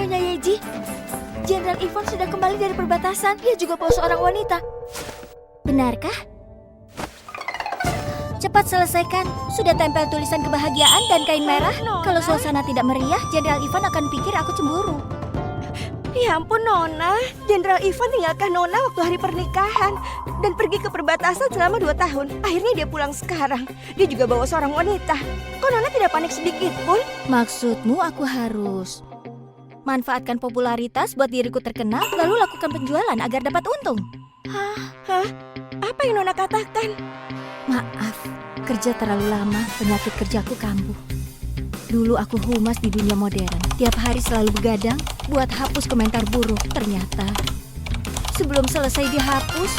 Nyonya Yeji, Jenderal Ivan sudah kembali dari perbatasan. Dia juga bawa seorang wanita. Benarkah? Cepat selesaikan. Sudah tempel tulisan kebahagiaan dan kain merah. Kalau suasana tidak meriah, Jenderal Ivan akan pikir aku cemburu. Ya ampun Nona, Jenderal Ivan tinggalkan Nona waktu hari pernikahan dan pergi ke perbatasan selama 2 tahun. Akhirnya dia pulang sekarang. Dia juga bawa seorang wanita. Kok Nona tidak panik sedikit pun? Maksudmu aku harus manfaatkan popularitas buat diriku terkenal, lalu lakukan penjualan agar dapat untung? Hah? Apa yang Nona katakan? Maaf, kerja terlalu lama, penyakit kerjaku kambuh. Dulu aku humas di dunia modern. Tiap hari selalu begadang buat hapus komentar buruk. Ternyata sebelum selesai dihapus,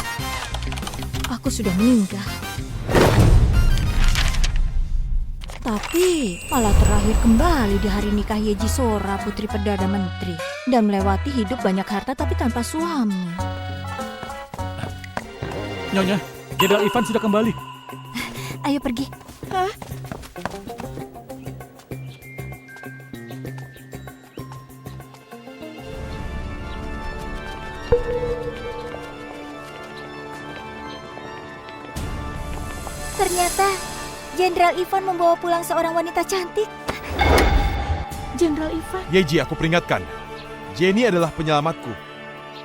aku sudah meninggal. Tapi malah terakhir kembali di hari nikah Yeji Sora, putri Perdana Menteri. Dan melewati hidup banyak harta tapi tanpa suami. Nyonya, Jenderal Ivan sudah kembali. Ayo pergi. Hah? Ternyata Jenderal Ivan membawa pulang seorang wanita cantik. Jenderal Ivan? Yeji, aku peringatkan. Jenny adalah penyelamatku.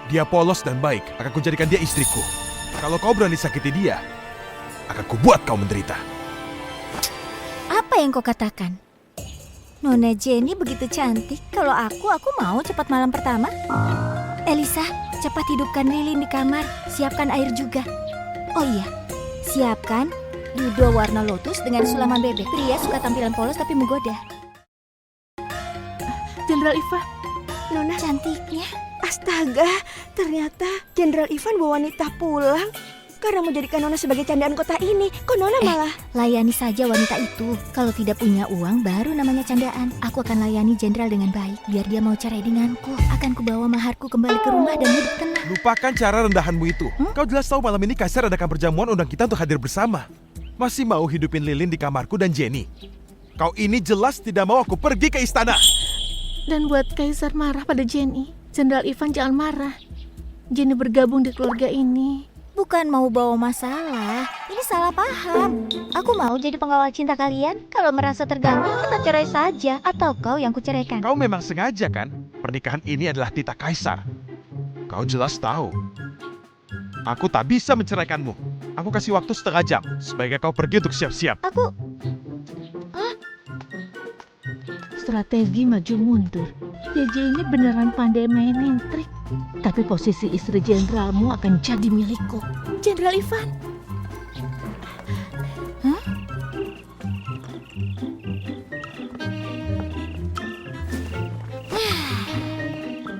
Dia polos dan baik. Akan kujadikan dia istriku. Kalau kau berani sakiti dia, akan kubuat kau menderita. Apa yang kau katakan? Nona Jenny begitu cantik. Kalau aku mau cepat malam pertama. Elisa, cepat hidupkan lilin di kamar. Siapkan air juga. Oh iya, siapkan Ludo warna lotus dengan sulaman bebek. Pria suka tampilan polos tapi menggoda. Jenderal Ivan? Nona, Cantiknya. astaga, ternyata Jenderal Ivan bawa wanita pulang karena menjadikan Nona sebagai candaan kota ini. Kok Nona malah... Layani saja wanita itu. Kalau tidak punya uang, baru namanya candaan. Aku akan layani jenderal dengan baik, biar dia mau cerai denganku. Akan kubawa maharku kembali ke rumah dan hidup tenang. Lupakan cara rendahanmu itu. Kau jelas tahu malam ini Kaisar adakan perjamuan undang kita untuk hadir bersama. Masih mau hidupin lilin di kamarku dan Jenny. Kau ini jelas tidak mau aku pergi ke istana. Dan buat Kaisar marah pada Jenny, Jenderal Ivan jangan marah. Jenny bergabung di keluarga ini. Bukan mau bawa masalah, ini salah paham. Aku mau jadi pengawal cinta kalian. Kalau merasa terganggu, kita cerai saja. Atau kau yang kuceraikan. Kau memang sengaja kan? Pernikahan ini adalah titah Kaisar. Kau jelas tahu. Aku tak bisa menceraikanmu. Aku kasih waktu setengah jam. Sebaiknya kau pergi untuk siap-siap. Aku... Strategi maju mundur. JJ ini beneran pandai mainin trik. Tapi posisi istri jenderalmu akan jadi milikku. Jenderal Ivan?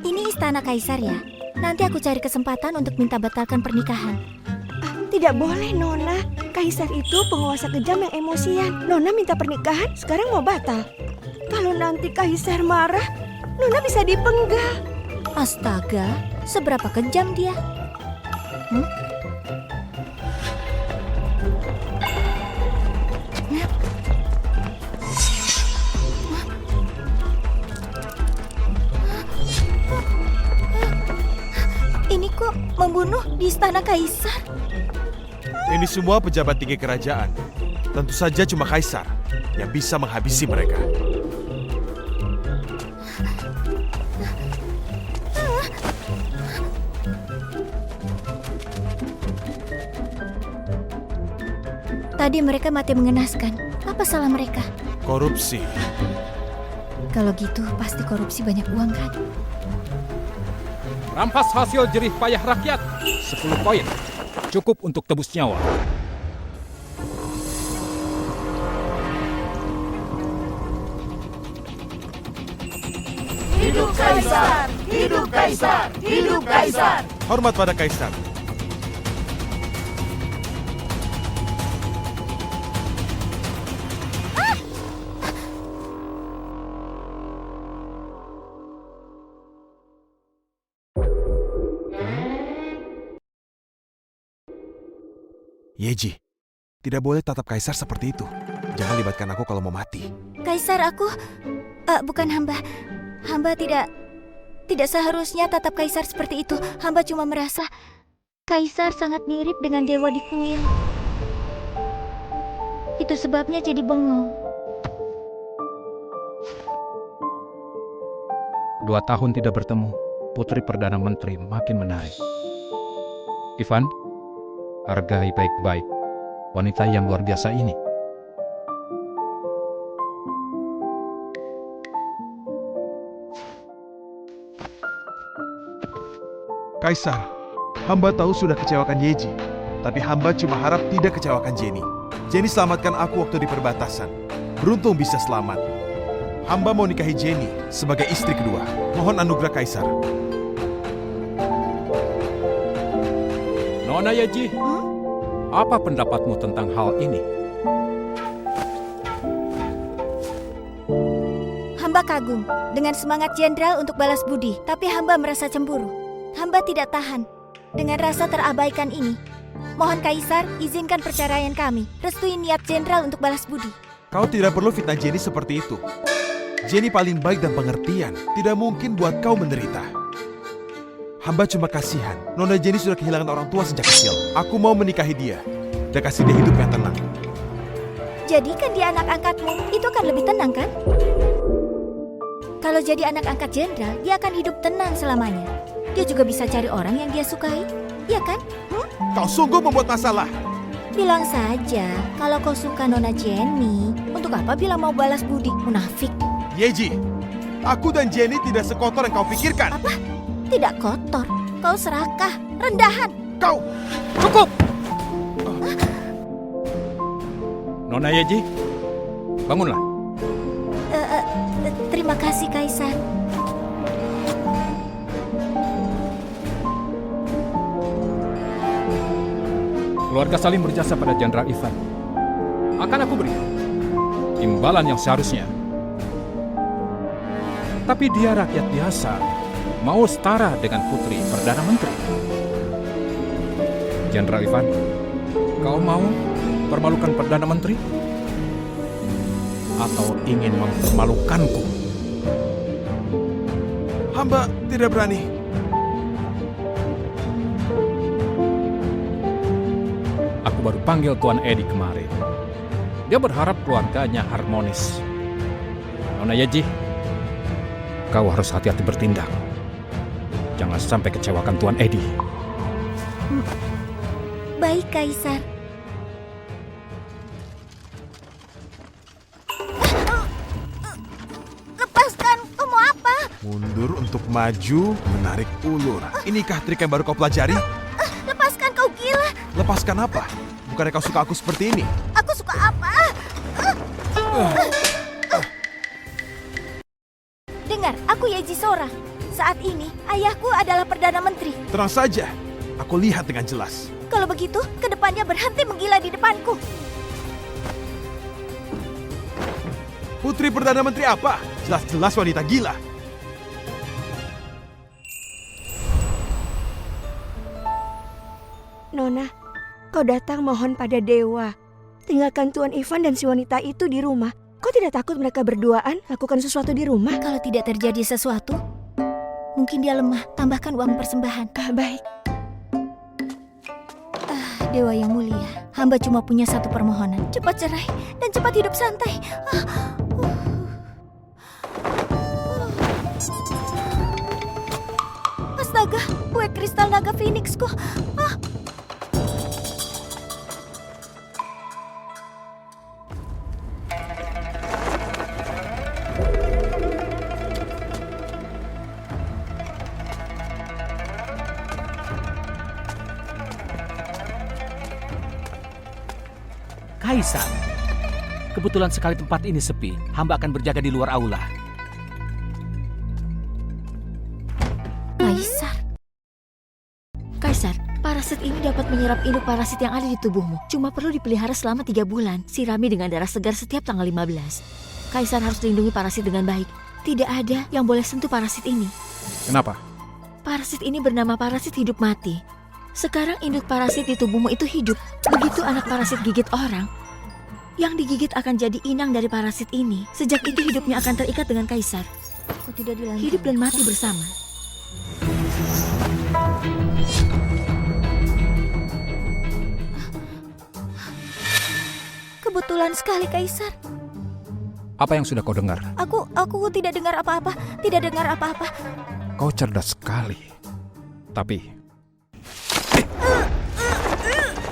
Ini istana Kaisar ya? Nanti aku cari kesempatan untuk minta batalkan pernikahan. Tidak boleh Nona. Kaisar itu penguasa kejam yang emosian. Nona minta pernikahan, sekarang mau batal. Kalau nanti Kaisar marah, Nona bisa dipenggal. Astaga, seberapa kejam dia? Ini kok membunuh di istana Kaisar? Ini semua pejabat tinggi kerajaan. Tentu saja cuma Kaisar yang bisa menghabisi mereka. Tadi mereka mati mengenaskan. Apa salah mereka? Korupsi. Kalau gitu pasti korupsi banyak uang kan? Rampas hasil jerih payah rakyat. 10 koin. Cukup untuk tebus nyawa. Hidup Kaisar! Hidup Kaisar! Hidup Kaisar! Hormat pada Kaisar. Yeji, tidak boleh tatap Kaisar seperti itu. Jangan libatkan aku kalau mau mati. Kaisar, aku bukan hamba. Hamba tidak Tidak seharusnya tatap kaisar seperti itu. Hamba cuma merasa kaisar sangat mirip dengan dewa di kuil. Itu sebabnya jadi bengong. 2 tahun tidak bertemu, Putri Perdana Menteri makin menarik. Ivan, hargai baik-baik wanita yang luar biasa ini. Kaisar, hamba tahu sudah kecewakan Yeji, tapi hamba cuma harap tidak kecewakan Jenny. Jenny selamatkan aku waktu di perbatasan. Beruntung bisa selamat. Hamba mau nikahi Jenny sebagai istri kedua. Mohon anugerah Kaisar. Nona Yeji, apa pendapatmu tentang hal ini? Hamba kagum dengan semangat jenderal untuk balas budi, tapi hamba merasa cemburu. Hamba tidak tahan dengan rasa terabaikan ini. Mohon Kaisar, izinkan perceraian kami. Restui niat jenderal untuk balas budi. Kau tidak perlu fitnah Jenny seperti itu. Jenny paling baik dan pengertian. Tidak mungkin buat kau menderita. Hamba cuma kasihan. Nona Jenny sudah kehilangan orang tua sejak kecil. Aku mau menikahi dia dan kasih dia hidup yang tenang. Jadikan dia anak angkatmu, itu akan lebih tenang kan? Kalau jadi anak angkat jenderal, dia akan hidup tenang selamanya. Dia juga bisa cari orang yang dia sukai, iya kan? Kau sungguh membuat masalah. Bilang saja, kalau kau suka Nona Jenny, untuk apa bilang mau balas budi? Munafik. Yeji, aku dan Jenny tidak sekotor yang kau pikirkan. Apa? Tidak kotor. Kau serakah, rendahan. Kau! Cukup! Nona Yeji, bangunlah. Terima kasih, Kaisar. Keluarga saling berjasa pada Jenderal Ivan. Akan aku beri imbalan yang seharusnya. Tapi dia rakyat biasa, mau setara dengan Putri Perdana Menteri. Jenderal Ivan, kau mau permalukan Perdana Menteri? Atau ingin mempermalukanku? Hamba tidak berani. Aku baru panggil Tuan Edi kemarin. Dia berharap keluarganya harmonis. Nona Yeji, kau harus hati-hati bertindak. Jangan sampai kecewakan Tuan Edi. Baik, Kaisar. Lepaskan, kau mau apa? Mundur untuk maju, menarik ulur. Inikah trik yang baru kau pelajari? Lepaskan, kau gila. Lepaskan apa? Bukannya kau suka aku seperti ini? Aku suka apa? Dengar, aku Yeji Sora. Saat ini, ayahku adalah Perdana Menteri. Tenang saja, aku lihat dengan jelas. Kalau begitu, kedepannya berhenti menggila di depanku. Putri Perdana Menteri apa? Jelas-jelas wanita gila. Nona, kau datang mohon pada dewa. Tinggalkan Tuan Ivan dan si wanita itu di rumah. Kau tidak takut mereka berduaan lakukan sesuatu di rumah? Kalau tidak terjadi sesuatu, mungkin dia lemah. Tambahkan uang persembahan. Baik. Dewa yang mulia, hamba cuma punya satu permohonan. Cepat cerai dan cepat hidup santai. Astaga, kue kristal naga Phoenixku. Kaisar, kebetulan sekali tempat ini sepi. Hamba akan berjaga di luar aula. Kaisar, parasit ini dapat menyerap induk parasit yang ada di tubuhmu. Cuma perlu dipelihara selama 3 bulan. Sirami dengan darah segar setiap tanggal 15. Kaisar harus lindungi parasit dengan baik. Tidak ada yang boleh sentuh parasit ini. Kenapa? Parasit ini bernama parasit hidup mati. Sekarang induk parasit di tubuhmu itu hidup. Begitu anak parasit gigit orang, yang digigit akan jadi inang dari parasit ini. Sejak itu hidupnya akan terikat dengan Kaisar. Hidup dan mati bersama. Kebetulan sekali, Kaisar. Apa yang sudah kau dengar? Aku tidak dengar apa-apa. Tidak dengar apa-apa. Kau cerdas sekali. Tapi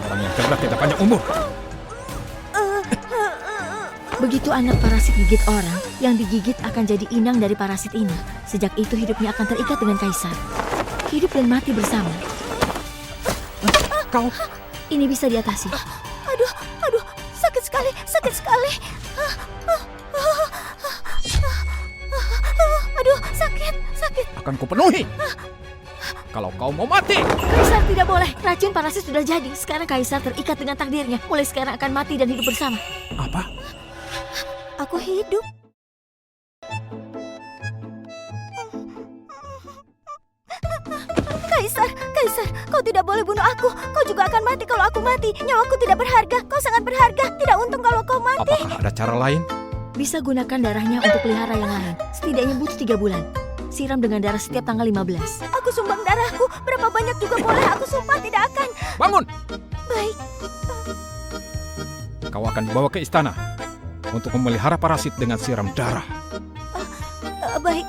orang yang cerdas tidak banyak umur. Begitu anak parasit gigit orang, yang digigit akan jadi inang dari parasit ini. Sejak itu hidupnya akan terikat dengan Kaisar. Hidup dan mati bersama. Kau Ini bisa diatasi. Aduh, sakit sekali. Aduh, sakit. akan kupenuhi. Kalau kau mau mati. Kaisar tidak boleh. Racun parasit sudah jadi. Sekarang Kaisar terikat dengan takdirnya. Mulai sekarang akan mati dan hidup bersama. Apa? Aku hidup. Kaisar, kau tidak boleh bunuh aku. Kau juga akan mati kalau aku mati. Nyawaku tidak berharga. Kau sangat berharga. Tidak untung kalau kau mati. Apakah ada cara lain? Bisa gunakan darahnya untuk pelihara yang lain. Setidaknya butuh 3 bulan. Siram dengan darah setiap tanggal 15. Aku sumbang darahku. Berapa banyak juga boleh. Aku sumpah tidak akan. Bangun! Baik. Kau akan dibawa ke istana untuk memelihara parasit dengan siram darah. Baik.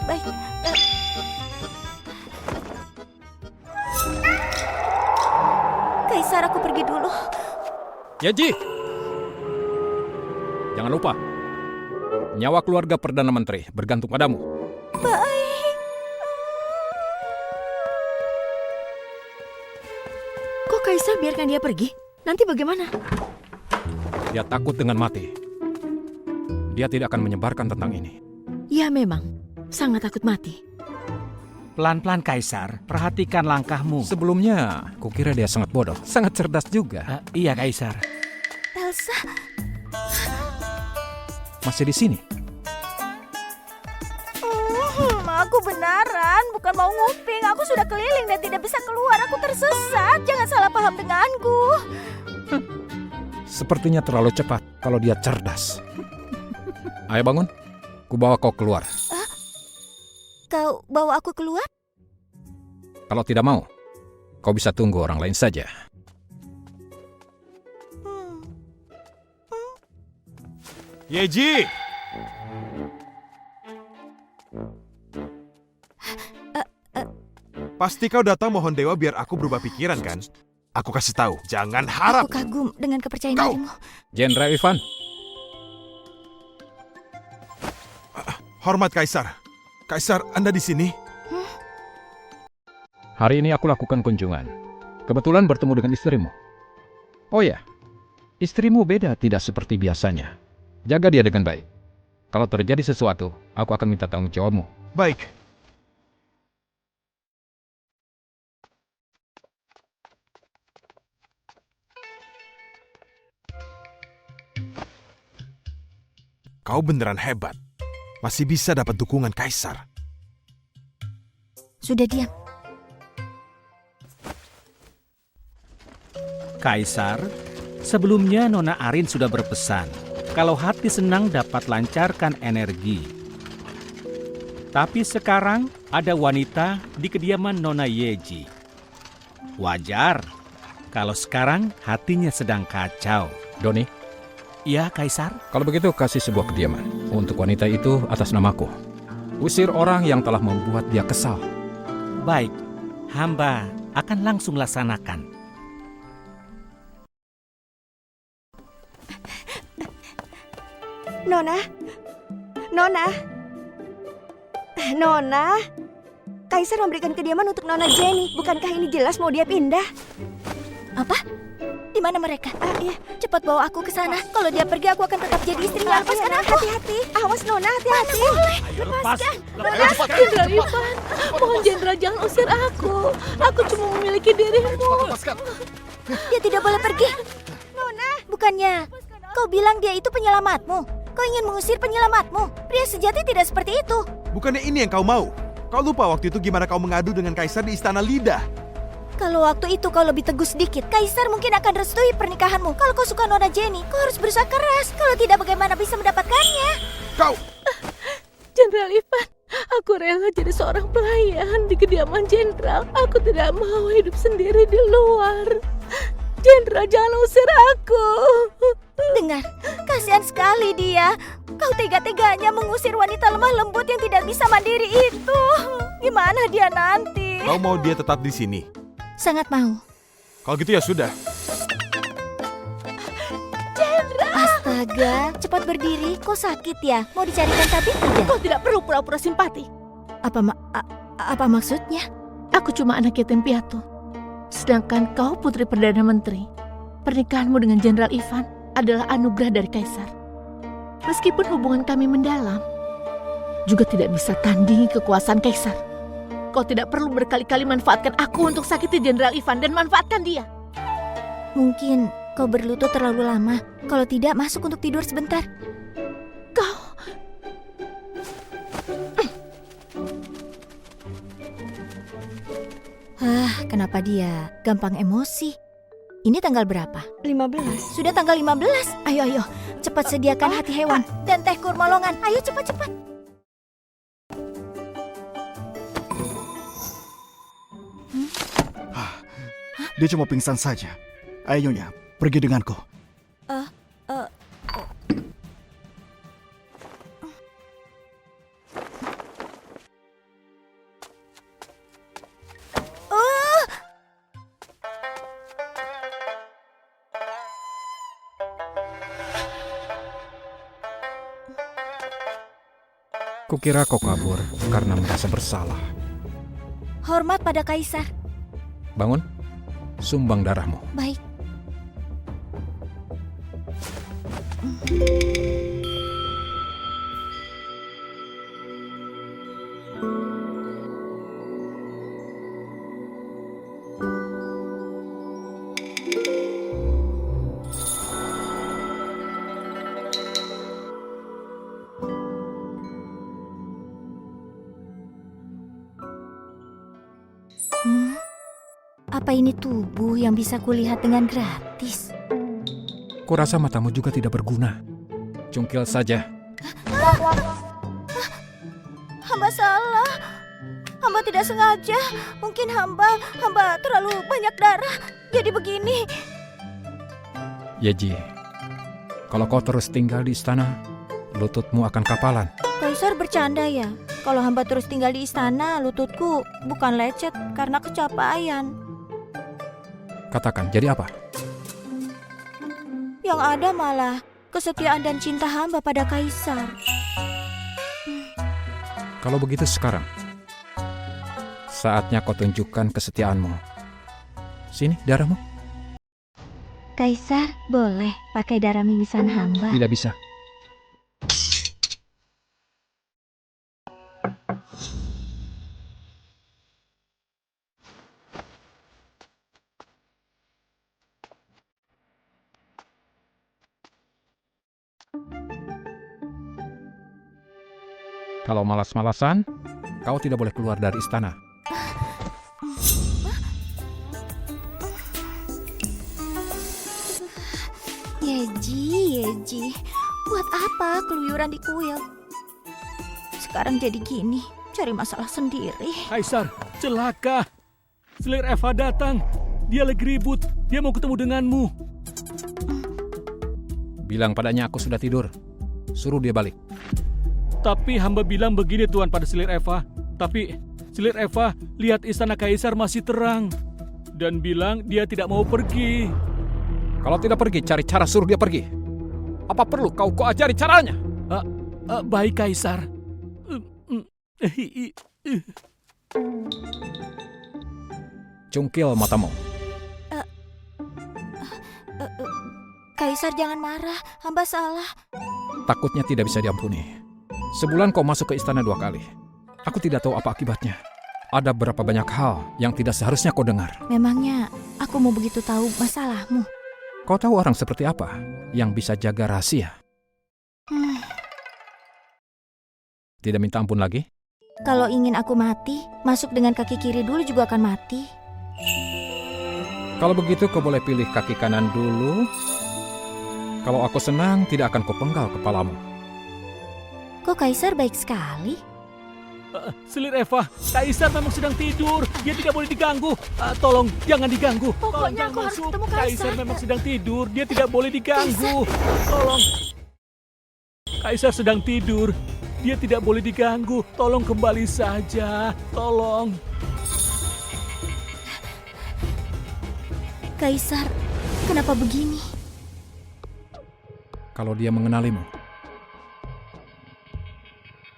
Kaisar, aku pergi dulu. Yeji! Jangan lupa, nyawa keluarga Perdana Menteri bergantung padamu. Baik. Kok Kaisar biarkan dia pergi? Nanti bagaimana? Dia takut dengan mati. Dia tidak akan menyebarkan tentang ini. Ya memang, sangat takut mati. Pelan-pelan Kaisar, perhatikan langkahmu. Sebelumnya, kukira dia sangat bodoh. Sangat cerdas juga. Iya Kaisar. Elsa, Masih di sini. aku benaran, bukan mau nguping. Aku sudah keliling dan tidak bisa keluar. Aku tersesat. Jangan salah paham denganku. Sepertinya terlalu cepat kalau dia cerdas. Ayo bangun, kubawa kau keluar. Kau bawa aku keluar? Kalau tidak mau, kau bisa tunggu orang lain saja. Yeji! Pasti kau datang mohon dewa biar aku berubah pikiran kan? Aku kasih tahu, jangan harap. Aku kagum dengan kepercayaan Kau. dirimu. Jenderal Ivan, Hormat Kaisar. Kaisar, Anda di sini? hari ini aku lakukan kunjungan. Kebetulan bertemu dengan istrimu. Oh ya, istrimu beda tidak seperti biasanya. Jaga dia dengan baik. Kalau terjadi sesuatu, aku akan minta tanggung jawabmu. Baik. Kau beneran hebat. Masih bisa dapat dukungan Kaisar. Sudah diam. Kaisar, sebelumnya Nona Arin sudah berpesan, kalau hati senang dapat lancarkan energi. Tapi sekarang ada wanita di kediaman Nona Yeji. Wajar kalau sekarang hatinya sedang kacau. Doni, Ya, Kaisar. kalau begitu kasih sebuah kediaman untuk wanita itu atas namaku. Usir orang yang telah membuat dia kesal. Baik, hamba akan langsung laksanakan. Nona, Kaisar memberikan kediaman untuk Nona Jenny. Bukankah ini jelas mau dia pindah? Apa? Di mana mereka? Iya. Cepat bawa aku ke sana. Kalau dia pergi, aku akan tetap jadi istrinya. Lepaskan aku. Hati-hati. Awas Nona, hati-hati. Lepaskan. Jenderal Ivan, mohon Jenderal jangan usir aku. Aku cuma memiliki dirimu. Dia tidak boleh pergi. Nona. Bukannya kau bilang dia itu penyelamatmu? Kau ingin mengusir penyelamatmu? Pria sejati tidak seperti itu. Bukannya ini yang kau mau? Kau lupa waktu itu gimana kau mengadu dengan Kaisar di Istana Lidah? Kalau waktu itu kau lebih teguh sedikit, Kaisar mungkin akan restui pernikahanmu. Kalau kau suka Nona Jenny, kau harus berusaha keras. Kalau tidak, bagaimana bisa mendapatkannya? Kau! Jenderal Ivan, aku rela menjadi seorang pelayan di kediaman jenderal. Aku tidak mau hidup sendiri di luar. Jenderal, jangan usir aku. Dengar, kasihan sekali dia. Kau tega-teganya mengusir wanita lemah lembut yang tidak bisa mandiri itu. Gimana dia nanti? Kau mau dia tetap di sini? Sangat mau. Kalau gitu ya sudah. Astaga, cepat berdiri. Kok sakit ya? Mau dicarikan tabib tidak? Kau tidak perlu pura-pura simpati. Apa maksudnya? Aku cuma anak yatim piatu. Sedangkan kau putri Perdana Menteri. Pernikahanmu dengan Jenderal Ivan adalah anugerah dari Kaisar. Meskipun hubungan kami mendalam, juga tidak bisa tandingi kekuasaan Kaisar. Kau tidak perlu berkali-kali manfaatkan aku untuk sakiti Jenderal Ivan dan manfaatkan dia. Mungkin kau berlutut terlalu lama. Kalau tidak, masuk untuk tidur sebentar. Kau... Kenapa dia gampang emosi? Ini tanggal berapa? 15. Sudah tanggal 15. Ayo, cepat sediakan hati hewan dan teh kurma longan. Ayo cepat. Dia cuma pingsan saja. Ayo Nyonya, pergi denganku. Kukira kau kabur karena merasa bersalah. Hormat pada Kaisar. Bangun, sumbang darahmu. Baik. Apa ini tubuh yang bisa kulihat dengan gratis? Kurasa matamu juga tidak berguna. Cungkil saja. Hamba salah. Hamba tidak sengaja. Mungkin hamba terlalu banyak darah. Jadi begini. Yeji, kalau kau terus tinggal di istana, lututmu akan kapalan. Kaisar bercanda ya? Kalau hamba terus tinggal di istana, lututku bukan lecet karena kecapaian. Katakan, jadi apa? Yang ada malah kesetiaan dan cinta hamba pada Kaisar. Kalau begitu sekarang, saatnya kau tunjukkan kesetiaanmu. Sini, darahmu. Kaisar, boleh pakai darah mimisan hamba? Tidak bisa. Kalau malas-malasan, kau tidak boleh keluar dari istana. Yeji, buat apa keluyuran di kuil? Sekarang jadi gini, cari masalah sendiri. Kaisar, celaka. Selir Eva datang. Dia lagi ribut. Dia mau ketemu denganmu. Bilang padanya aku sudah tidur. Suruh dia balik. Tapi hamba bilang begini Tuan pada Selir Eva. Tapi Selir Eva lihat istana Kaisar masih terang. Dan bilang dia tidak mau pergi. Kalau tidak pergi, cari cara suruh dia pergi. Apa perlu kau ajari caranya? Baik Kaisar. Cungkil matamu. Kaisar jangan marah, hamba salah. Takutnya tidak bisa diampuni. Sebulan kau masuk ke istana 2 kali. Aku tidak tahu apa akibatnya. Ada berapa banyak hal yang tidak seharusnya kau dengar. Memangnya aku mau begitu tahu masalahmu? Kau tahu orang seperti apa yang bisa jaga rahasia? Tidak minta ampun lagi? Kalau ingin aku mati, masuk dengan kaki kiri dulu juga akan mati. Kalau begitu kau boleh pilih kaki kanan dulu. Kalau aku senang, tidak akan kupenggal kepalamu. Kok Kaisar baik sekali? Selir Eva, Kaisar memang sedang tidur. Dia tidak boleh diganggu. Tolong, jangan diganggu. Tolong, Pokoknya aku jangan harus masuk. ketemu Kaisar. Kaisar memang sedang tidur. Dia tidak boleh diganggu. Tolong. Kaisar sedang tidur. Dia tidak boleh diganggu. Tolong kembali saja. Tolong. Kaisar, kenapa begini? Kalau dia mengenalimu,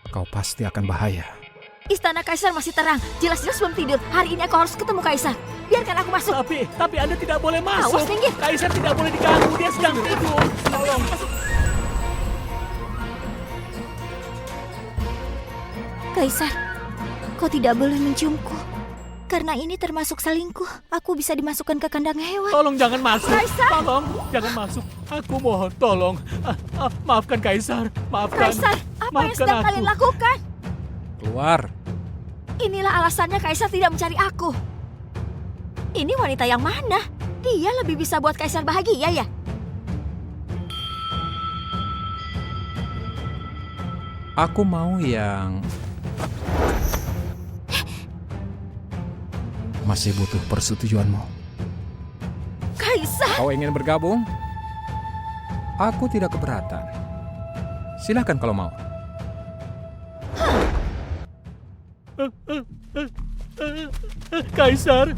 kau pasti akan bahaya. Istana Kaisar masih terang. Jelas-jelas belum tidur. Hari ini aku harus ketemu Kaisar. Biarkan aku masuk. Tapi Anda tidak boleh masuk. Awas, minggir. Kaisar tidak boleh diganggu. Dia sedang tidur. Tolong. Kaisar, kau tidak boleh menciumku. Karena ini termasuk selingkuh. Aku bisa dimasukkan ke kandang hewan. Tolong jangan masuk. Kaisar! Tolong jangan masuk. Aku mohon tolong. Maafkan Kaisar. Maafkan. Kaisar, apa yang Maafkan sedang aku. kalian lakukan? Keluar. Inilah alasannya Kaisar tidak mencari aku. Ini wanita yang mana? Dia lebih bisa buat Kaisar bahagia ya? Aku mau yang masih butuh persetujuanmu. Kaisar! Kau ingin bergabung? Aku tidak keberatan. Silakan kalau mau. Kaisar,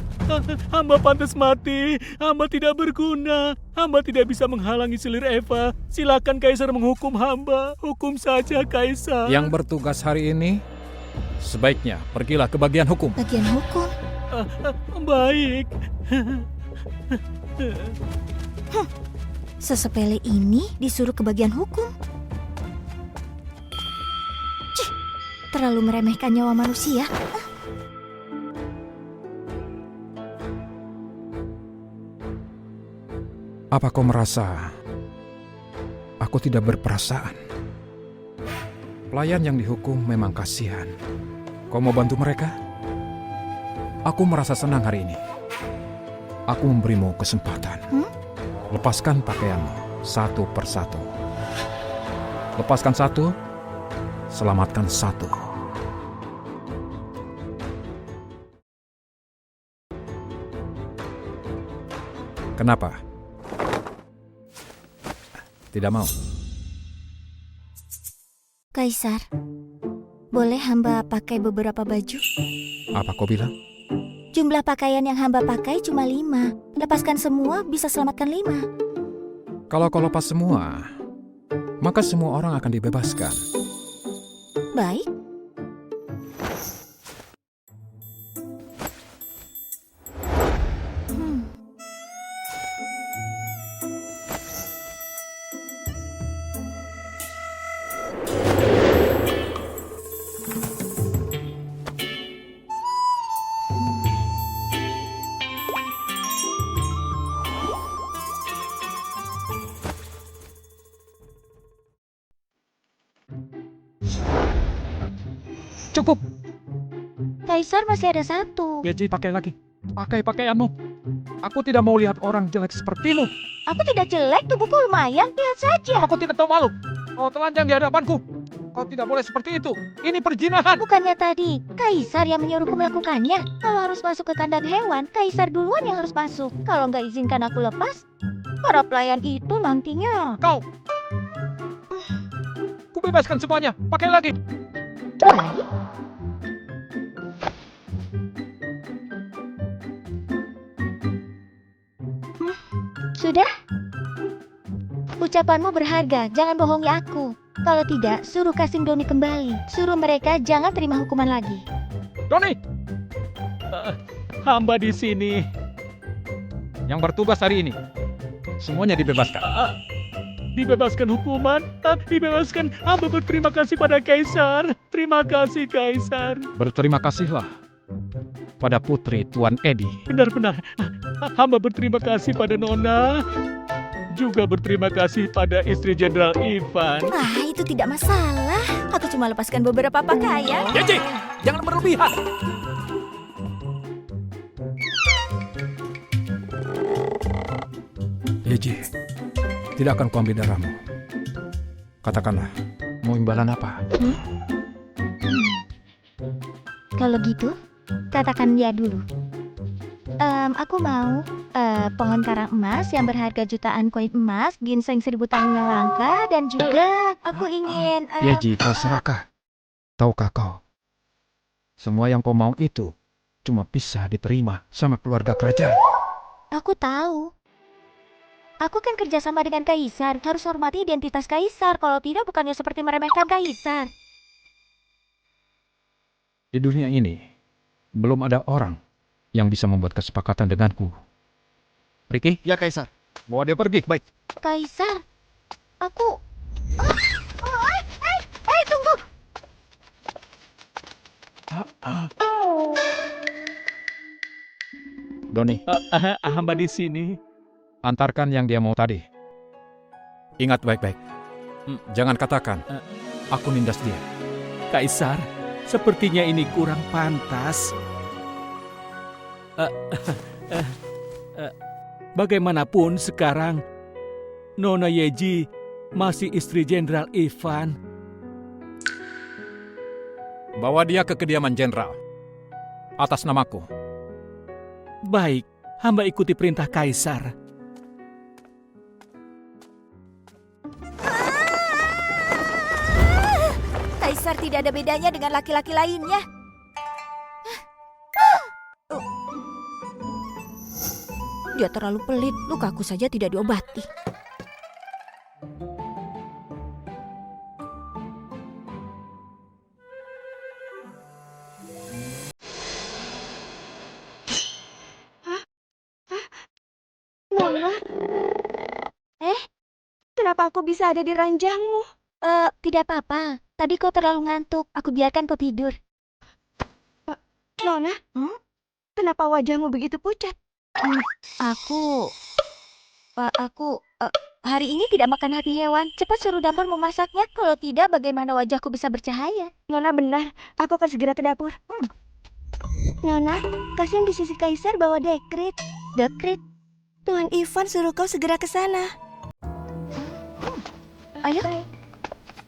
hamba pantas mati. Hamba tidak berguna. Hamba tidak bisa menghalangi Selir Eva. Silakan Kaisar menghukum hamba. Hukum saja Kaisar. Yang bertugas hari ini, sebaiknya pergilah ke bagian hukum. Bagian hukum? Baik. Sesepele ini disuruh ke bagian hukum. Cih, terlalu meremehkan nyawa manusia. Apa kau merasa aku tidak berperasaan? Pelayan yang dihukum memang kasihan. Kau mau bantu mereka? Aku merasa senang hari ini. Aku memberimu kesempatan. Lepaskan pakaianmu satu persatu. Lepaskan satu, selamatkan satu. Kenapa? Tidak mau? Kaisar, boleh hamba pakai beberapa baju? Apa kau bilang? Jumlah pakaian yang hamba pakai cuma 5. Lepaskan semua bisa selamatkan 5. Kalau kau lepas semua, maka semua orang akan dibebaskan. Baik. Cukup! Kaisar masih ada 1. Yeji, pakai lagi. Pakai pakaianmu. Aku tidak mau lihat orang jelek sepertimu. Aku tidak jelek, tubuhku lumayan, lihat saja. Aku tidak tahu malu. Kau telanjang di hadapanku. Kau tidak boleh seperti itu. Ini perzinahan. Bukannya tadi Kaisar yang menyuruhku melakukannya. Kalau harus masuk ke kandang hewan, Kaisar duluan yang harus masuk. Kalau nggak izinkan aku lepas, para pelayan itu nantinya. Kau! Kubebaskan semuanya. Pakai lagi. Baik. Sudah? Ucapanmu berharga, jangan bohongi aku. Kalau tidak, suruh Kasim Doni kembali. Suruh mereka jangan terima hukuman lagi. Doni! Hamba di sini. Yang bertugas hari ini, semuanya dibebaskan. Dibebaskan hukuman, dibebaskan. Hamba berterima kasih pada Kaisar. Terima kasih Kaisar. Berterima kasihlah pada putri Tuan Edi. Benar-benar. Hamba berterima kasih pada Nona. Juga berterima kasih pada istri Jenderal Ivan. Wah, itu tidak masalah. Aku cuma lepaskan beberapa pakaian. Yeji, jangan berlebihan. Yeji, tidak akan kuambil darahmu. Katakanlah, mau imbalan apa? Kalau gitu, katakan ya dulu. Aku mau pohon karang emas yang berharga jutaan koin emas, ginseng 1000 tahun yang langka, dan juga aku ingin... Yeji, kau serakah. Tahukah kau? Semua yang kau mau itu cuma bisa diterima sama keluarga kerajaan. Aku tahu. Aku kan kerjasama dengan kaisar, harus hormati identitas kaisar. Kalau tidak, bukannya seperti meremehkan kaisar. Di dunia ini, belum ada orang yang bisa membuat kesepakatan denganku. Ricky, Ya, Kaisar. bawa dia pergi. Baik. Kaisar, aku... tunggu! Doni, Hamba di sini. antarkan yang dia mau tadi. Ingat baik-baik. Jangan katakan, aku nindas dia. Kaisar, sepertinya ini kurang pantas. Bagaimanapun sekarang, Nona Yeji masih istri Jenderal Ivan. Bawa dia ke kediaman jenderal. Atas namaku. Baik, hamba ikuti perintah Kaisar. Kaisar tidak ada bedanya dengan laki-laki lainnya. Dia terlalu pelit, lukaku saja tidak diobati. Nona, kenapa aku bisa ada di ranjangmu? Tidak apa-apa. Tadi kau terlalu ngantuk. Aku biarkan kau tidur. Nona, kenapa wajahmu begitu pucat? Aku hari ini tidak makan hati hewan. Cepat suruh dapur memasaknya. Kalau tidak, bagaimana wajahku bisa bercahaya? Nona benar, aku akan segera ke dapur. Nona, kasihan di sisi kaisar bawa dekret. Dekret. Tuan Ivan suruh kau segera ke sana. Ayo.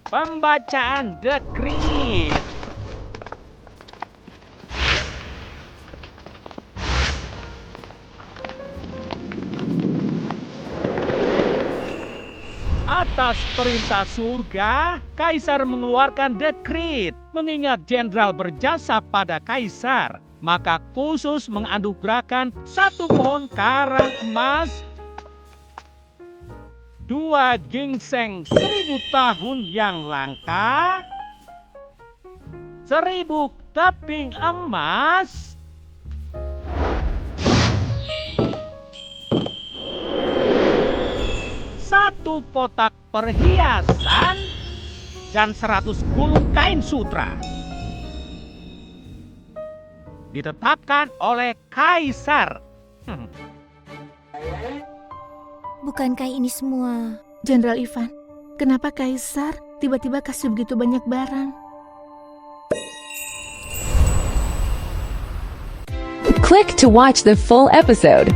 Pembacaan dekret. Atas perintah surga, Kaisar mengeluarkan dekret. Mengingat jenderal berjasa pada Kaisar, maka khusus menganugerahkan 1 pohon karang emas, 2 ginseng 1000 tahun yang langka, 1000 keping emas, 1 kotak perhiasan, dan 100 gulung kain sutra. Ditetapkan oleh Kaisar. Bukankah ini semua? Jenderal Ivan, kenapa Kaisar tiba-tiba kasih begitu banyak barang? Click to watch the full episode.